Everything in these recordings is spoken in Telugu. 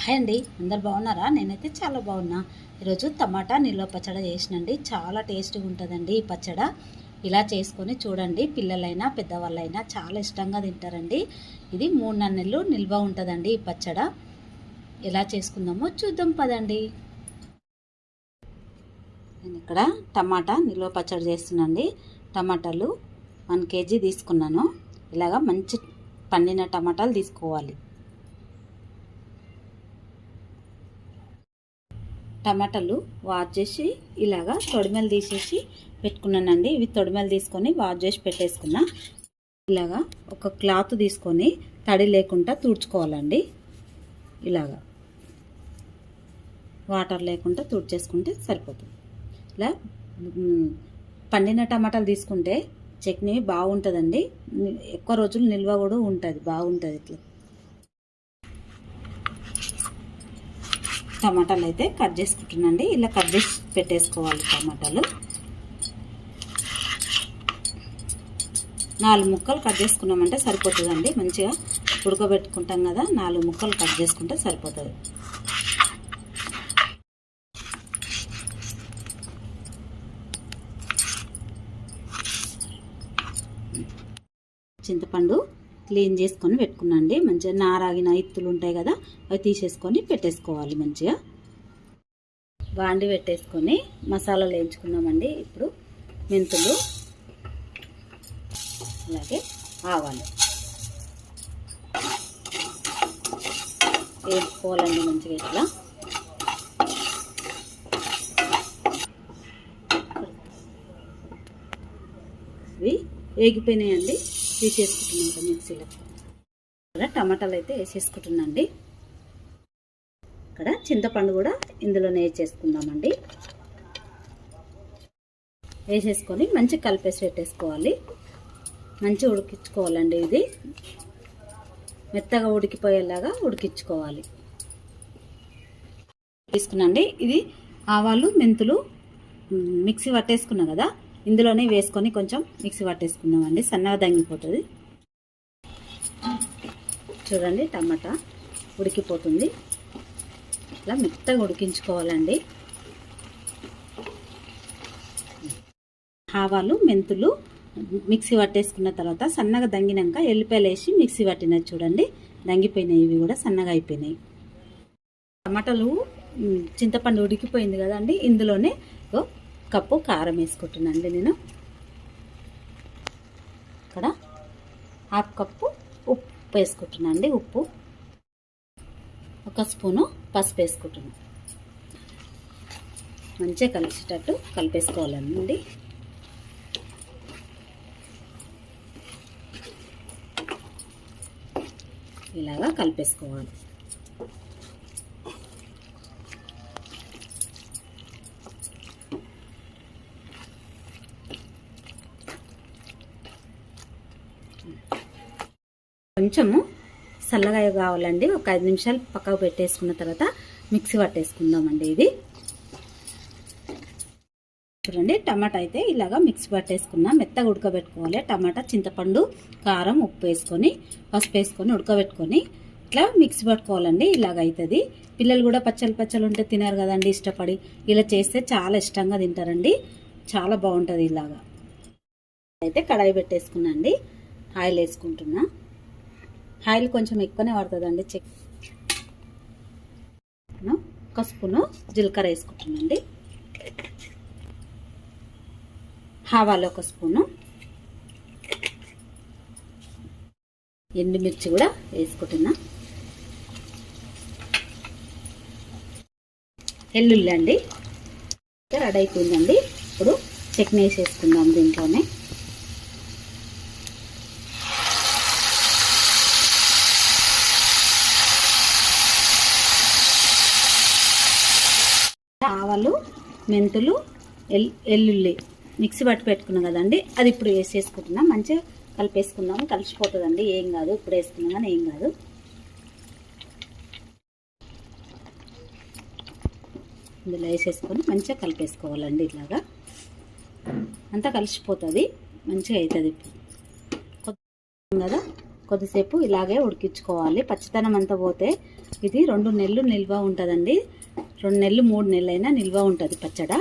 హాయ్ అండి, అందరు బాగున్నారా? నేనైతే చాలా బాగున్నా. ఈరోజు టమాటా నిల్వ పచ్చడి చేసినండి. చాలా టేస్ట్గా ఉంటుందండి ఈ పచ్చడి. ఇలా చేసుకొని చూడండి, పిల్లలైనా పెద్దవాళ్ళైనా చాలా ఇష్టంగా తింటారండి. ఇది 3-4 నెలలు నిల్వ ఉంటుందండి ఈ పచ్చడి. ఎలా చేసుకుందామో చూద్దాం పదండి. నేను ఇక్కడ టమాటా నిల్వ పచ్చడి చేస్తున్నాండి. టమాటాలు 1 kg తీసుకున్నాను. ఇలాగా మంచి పండిన టమాటాలు తీసుకోవాలి. టమాటాలు వాష్ చేసి ఇలాగా తొడిమెలు తీసేసి పెట్టుకున్నానండి. ఇవి తొడిమెలు తీసుకొని వాష్ చేసి పెట్టేసుకున్నా. ఇలాగా ఒక క్లాత్ తీసుకొని తడి లేకుండా తుడుచుకోవాలండి. ఇలాగా వాటర్ లేకుండా తుడిచేసుకుంటే సరిపోతుంది. ఇలా పండిన టమాటాలు తీసుకుంటే చట్నీ బాగుంటుందండి. ఎక్కువ రోజులు నిల్వ కూడా ఉంటుంది, బాగుంటుంది. ఇట్లా టమాటాలు అయితే కట్ చేసుకుంటున్నాండి. ఇలా కట్ చేసి పెట్టేసుకోవాలి. టమాటాలు 4 ముక్కలు కట్ చేసుకున్నామంటే సరిపోతుందండి. మంచిగా ఉడకబెట్టుకుంటాం కదా, 4 ముక్కలు కట్ చేసుకుంటే సరిపోతుంది. చింతపండు క్లీన్ చేసుకొని పెట్టుకున్నాండి. మంచిగా నారాగిన ఇత్తులు ఉంటాయి కదా, అవి తీసేసుకొని పెట్టేసుకోవాలి. మంచిగా బాండి పెట్టేసుకొని మసాలాలు వేయించుకున్నామండి. ఇప్పుడు మెంతులు, అలాగే ఆవాలు వేసుకోవాలండి. మంచిగా ఇట్లా ఇవి వేగిపోయినాయండి. తీసేసుకుంటున్నాం మిక్సీలో. ఇక్కడ టమాటాలు అయితే వేసేసుకుంటున్నాండి. ఇక్కడ చింతపండు కూడా ఇందులోనే వేసేసుకుందామండి. వేసేసుకొని మంచిగా కలిపేసి పెట్టేసుకోవాలి. మంచిగా ఉడికించుకోవాలండి. ఇది మెత్తగా ఉడికిపోయేలాగా ఉడికించుకోవాలి. తీసుకున్నాండి. ఇది ఆవాలు, మెంతులు మిక్సీ పట్టేసుకున్నా కదా, ఇందులోనే వేసుకొని కొంచెం మిక్సీ పట్టేసుకుందామండి. సన్నగా దంగిపోతుంది. చూడండి, టమాటా ఉడికిపోతుంది. ఇట్లా మెత్తగా ఉడికించుకోవాలండి. ఆవాలు, మెంతులు మిక్సీ పట్టేసుకున్న తర్వాత సన్నగా దంగినాక ఎల్లిపాయలు వేసి మిక్సీ పట్టినది. చూడండి, దంగిపోయినాయి. ఇవి కూడా సన్నగా అయిపోయినాయి. టమాటాలు చింతపండు ఉడికిపోయింది కదండి. ఇందులోనే కప్పు కారం వేసుకుంటున్నానండి. నేను ఇక్కడ 1/2 కప్పు ఉప్పు వేసుకుంటున్నానండి. ఉప్పు 1 స్పూను పసుపు వేసుకుంటున్నాను. మంచిగా కలిసేటట్టు కలిపేసుకోవాలండి. ఇలాగా కలిపేసుకోవాలి. కొంచెము చల్లగా కావాలండి. ఒక 5 నిమిషాలు పక్కకు పెట్టేసుకున్న తర్వాత మిక్సీ పట్టేసుకుందామండి. ఇది చూడండి, టమాటా అయితే ఇలాగా మిక్సీ పట్టేసుకున్నా. మెత్తగా ఉడకబెట్టుకోవాలి. టమాటా, చింతపండు, కారం, ఉప్పు వేసుకొని పసుపు వేసుకొని ఉడకబెట్టుకొని ఇట్లా మిక్సీ పట్టుకోవాలండి. ఇలాగ అవుతుంది. పిల్లలు కూడా పచ్చళ్ళు ఉంటే తినారు కదండి ఇష్టపడి. ఇలా చేస్తే చాలా ఇష్టంగా తింటారండి. చాలా బాగుంటుంది. ఇలాగా అయితే కడాయి పెట్టేసుకున్నా అండి. ఆయిల్ వేసుకుంటున్నా. ఆయిల్ కొంచెం ఎక్కువనే పడుతుందండి. 1 స్పూను జీలకర్ర వేసుకుంటున్నాండి. ఆవాలు 1 స్పూను, ఎండుమిర్చి కూడా వేసుకుంటున్నా. ఎల్లుల్లి అండి. రెడీ అయిపోయిందండి. ఇప్పుడు చట్నీ వేసేసుకుందాం దీంట్లోనే. ఆవాలు, మెంతులు, ఎల్లుల్లి మిక్సీ పట్టి పెట్టుకున్నాం కదండి, అది ఇప్పుడు వేసేసుకుంటున్నాం. మంచిగా కలిపేసుకుందాము. కలిసిపోతుందండి, ఏం కాదు. ఇప్పుడు వేసుకున్నాం కానీ ఏం కాదు. ఇందులో వేసేసుకొని మంచిగా కలిపేసుకోవాలండి. ఇలాగా అంతా కలిసిపోతుంది. మంచిగా అవుతుంది. ఇప్పుడు కదా కొద్దిసేపు ఇలాగే ఉడికించుకోవాలి. పచ్చితనం అంతా పోతే ఇది 2 నెలలు నిల్వ ఉంటుందండి. 2 నెలలు 3 నెలలైనా నిల్వ ఉంటుంది పచ్చడ.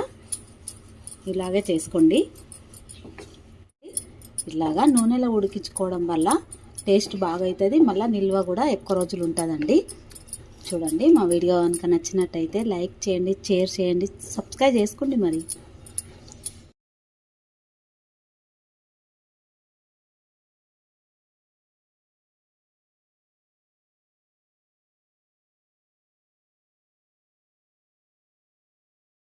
ఇలాగే చేసుకోండి. ఇలాగా నూనెలో ఉడికించుకోవడం వల్ల టేస్ట్ బాగా అవుతుంది, మళ్ళీ నిల్వ కూడా ఎక్కువ రోజులు ఉంటుందండి. చూడండి, మా వీడియో కనుక నచ్చినట్టయితే లైక్ చేయండి, షేర్ చేయండి, సబ్స్క్రైబ్ చేసుకోండి మరి.